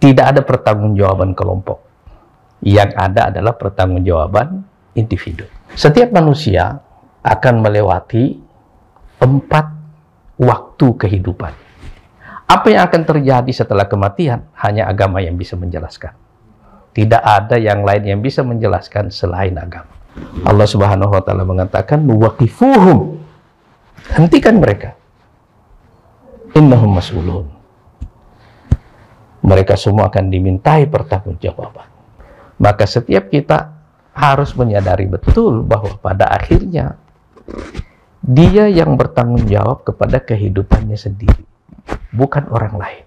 Tidak ada pertanggungjawaban kelompok. Yang ada adalah pertanggungjawaban individu. Setiap manusia akan melewati 4 waktu kehidupan. Apa yang akan terjadi setelah kematian, hanya agama yang bisa menjelaskan. Tidak ada yang lain yang bisa menjelaskan selain agama. Allah Subhanahu wa Ta'ala mengatakan, "Waqifuhum." Hentikan mereka. Innahum mas'ulun. Mereka semua akan dimintai pertanggungjawaban. Maka setiap kita harus menyadari betul bahwa pada akhirnya dia yang bertanggung jawab kepada kehidupannya sendiri, bukan orang lain.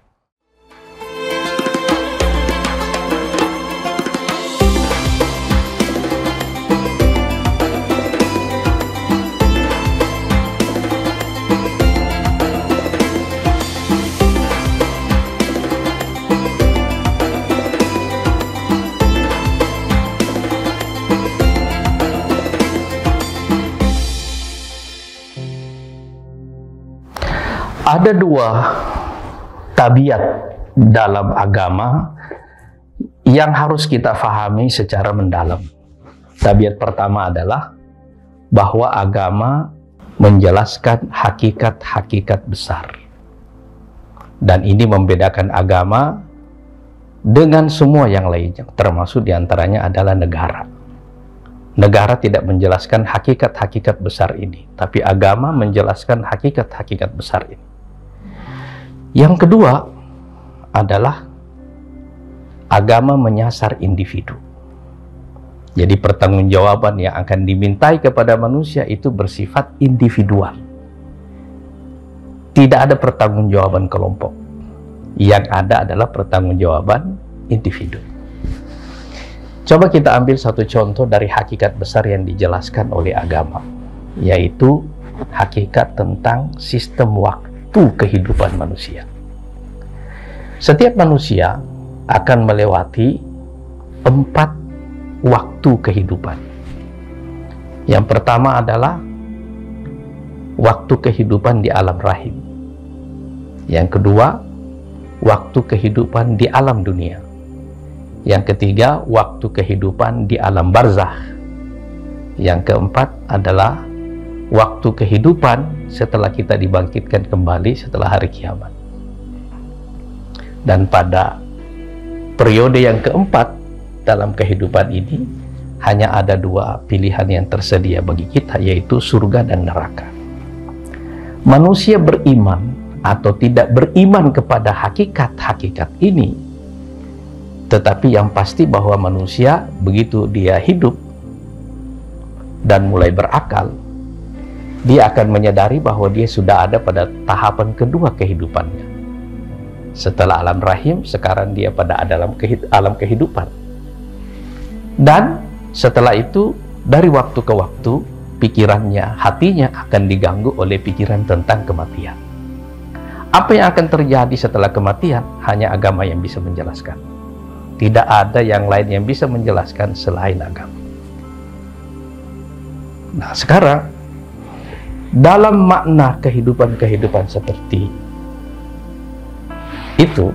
Ada 2 tabiat dalam agama yang harus kita fahami secara mendalam. Tabiat pertama adalah bahwa agama menjelaskan hakikat-hakikat besar. Dan ini membedakan agama dengan semua yang lainnya, termasuk diantaranya adalah negara. Negara tidak menjelaskan hakikat-hakikat besar ini, tapi agama menjelaskan hakikat-hakikat besar ini. Yang kedua adalah agama menyasar individu. Jadi pertanggungjawaban yang akan dimintai kepada manusia itu bersifat individual. Tidak ada pertanggungjawaban kelompok. Yang ada adalah pertanggungjawaban individu. Coba kita ambil satu contoh dari hakikat besar yang dijelaskan oleh agama, yaitu hakikat tentang sistem waktu kehidupan manusia. Setiap manusia akan melewati 4 waktu kehidupan. Yang pertama adalah waktu kehidupan di alam rahim. Yang kedua, waktu kehidupan di alam dunia. Yang ketiga, waktu kehidupan di alam barzakh. Yang keempat adalah waktu kehidupan setelah kita dibangkitkan kembali setelah hari kiamat. Dan pada periode yang keempat dalam kehidupan ini, hanya ada 2 pilihan yang tersedia bagi kita, yaitu surga dan neraka. Manusia beriman atau tidak beriman kepada hakikat-hakikat ini, tetapi yang pasti bahwa manusia begitu dia hidup dan mulai berakal, dia akan menyadari bahwa dia sudah ada pada tahapan kedua kehidupannya. Setelah alam rahim, sekarang dia pada alam kehidupan. Dan setelah itu, dari waktu ke waktu, pikirannya, hatinya akan diganggu oleh pikiran tentang kematian. Apa yang akan terjadi setelah kematian, hanya agama yang bisa menjelaskan. Tidak ada yang lain yang bisa menjelaskan selain agama. Nah, sekarang dalam makna kehidupan-kehidupan seperti itu,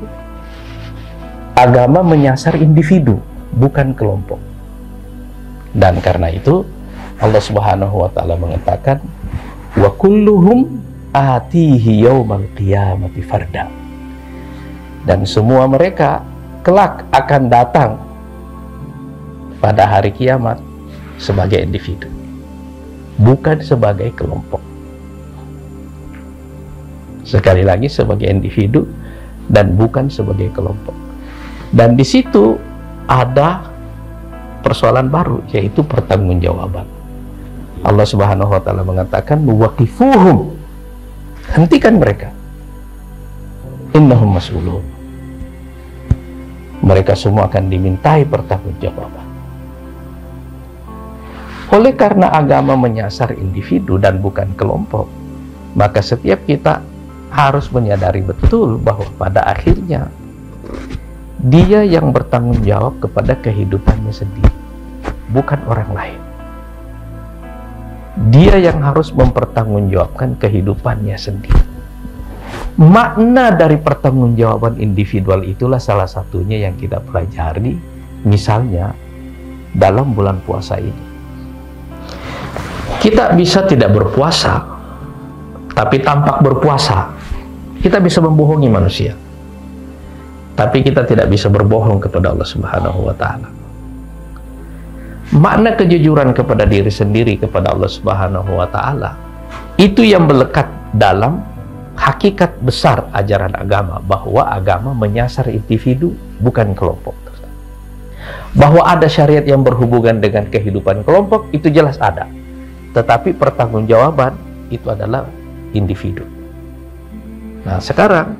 agama menyasar individu, bukan kelompok. Dan karena itu Allah Subhanahu wa Ta'ala mengatakan, wa kulluhum atihi yaumal qiyamati farda. Dan semua mereka kelak akan datang pada hari kiamat sebagai individu, bukan sebagai kelompok. Sekali lagi, sebagai individu dan bukan sebagai kelompok. Dan di situ ada persoalan baru, yaitu pertanggungjawaban. Allah Subhanahu wa Ta'ala mengatakan, waqifuhum, hentikan mereka. Innahum mas'ulun. Mereka semua akan dimintai pertanggungjawaban. Oleh karena agama menyasar individu dan bukan kelompok, maka setiap kita harus menyadari betul bahwa pada akhirnya dia yang bertanggung jawab kepada kehidupannya sendiri, bukan orang lain. Dia yang harus mempertanggungjawabkan kehidupannya sendiri. Makna dari pertanggungjawaban individual itulah salah satunya yang kita pelajari, misalnya dalam bulan puasa ini. Kita bisa tidak berpuasa, tapi tampak berpuasa. Kita bisa membohongi manusia, tapi kita tidak bisa berbohong kepada Allah Subhanahu wa Ta'ala. Makna kejujuran kepada diri sendiri kepada Allah Subhanahu wa Ta'ala itu yang melekat dalam hakikat besar ajaran agama, bahwa agama menyasar individu bukan kelompok. Bahwa ada syariat yang berhubungan dengan kehidupan kelompok itu jelas ada, tetapi pertanggungjawaban itu adalah individu. Nah sekarang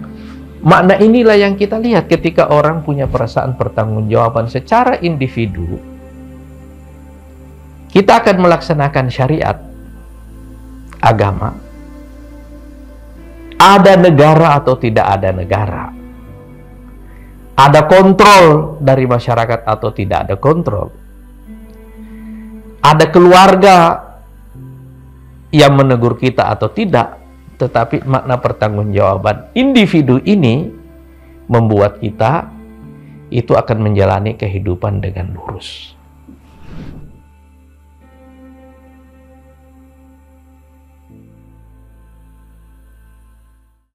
makna inilah yang kita lihat ketika orang punya perasaan pertanggungjawaban secara individu. Kita akan melaksanakan syariat agama, ada negara atau tidak ada negara, ada kontrol dari masyarakat atau tidak ada kontrol, ada keluarga yang menegur kita atau tidak, tetapi makna pertanggungjawaban individu ini membuat kita itu akan menjalani kehidupan dengan lurus.